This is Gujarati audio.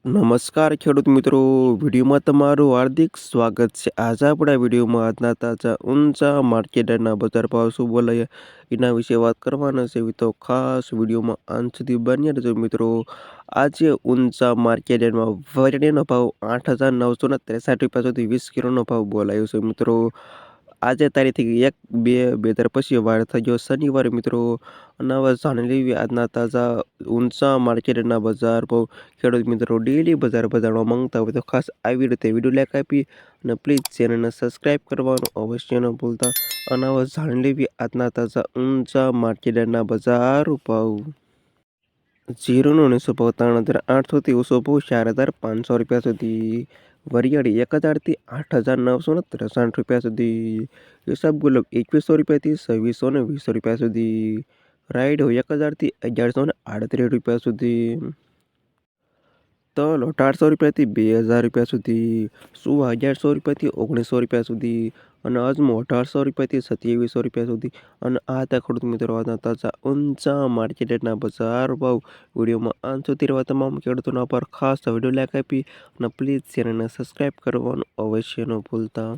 નમસ્કાર ખેડૂત મિત્રો, વિડીયોમાં તમારું હાર્દિક સ્વાગત છે। આજે આપણે આ વિડીયોમાં આજના તાજા ઊંચા માર્કેટના બજાર ભાવ શું બોલાય એના વિશે વાત કરવાના છે। તો ખાસ વિડીયોમાં અંત સુધી બન્યા રહેજો મિત્રો। આજે ઊંચા માર્કેટમાં વરિયાળીનો ભાવ 8,963 રૂપિયા સુધી 20 કિલોનો ભાવ બોલાયો છે મિત્રો। આજે તારીખ 1/2/2025 પછી વાર થઈ ગયો શનિવારે મિત્રો। અને હવે જાણી લેવી આજના તાજા ઊંચા માર્કેટના બજાર ભાવ। ખેડૂત મિત્રો ડેલી બજાર જાણવા માંગતા હોય તો ખાસ આવી રીતે વિડીયો લાઈક આપી અને પ્લીઝ ચેનલને સબસ્ક્રાઈબ કરવાનું અવશ્ય ન ભૂલતા। અને હવે જાણી લેવી આજના તાજા ઊંચા માર્કેટના બજાર ભાવ। જીરુનો નીચો ભાવ 3,800થી ઊંચો ભાવ 4,500 રૂપિયા સુધી। વરિયાળી 1,000થી 8,963 રૂપિયા સુધી। હિસાબ ગુલાબ 2,100 રૂપિયાથી 2,620 રૂપિયા સુધી। રાયડો 1,000થી 1,138 રૂપિયા સુધી। તલ 1,800 રૂપિયાથી 2,000 રૂપિયા સુધી। સુવા 1,100 રૂપિયાથી 1,900 રૂપિયા સુધી। અને અજમો 1,800 રૂપિયાથી 2,700 રૂપિયા સુધી। અને આ હતા ખેડૂત મિત્રો આજના તાજા ઊંચા માર્કેટના બજાર ભાવ। વિડીયોમાં અંત સુધી રહેવા તમામ ખેડૂતોનો આભાર। ખાસ વિડીયો લાઈક આપી અને પ્લીઝ ચેનલને સબસ્ક્રાઈબ કરવાનું અવશ્ય ન ભૂલતા।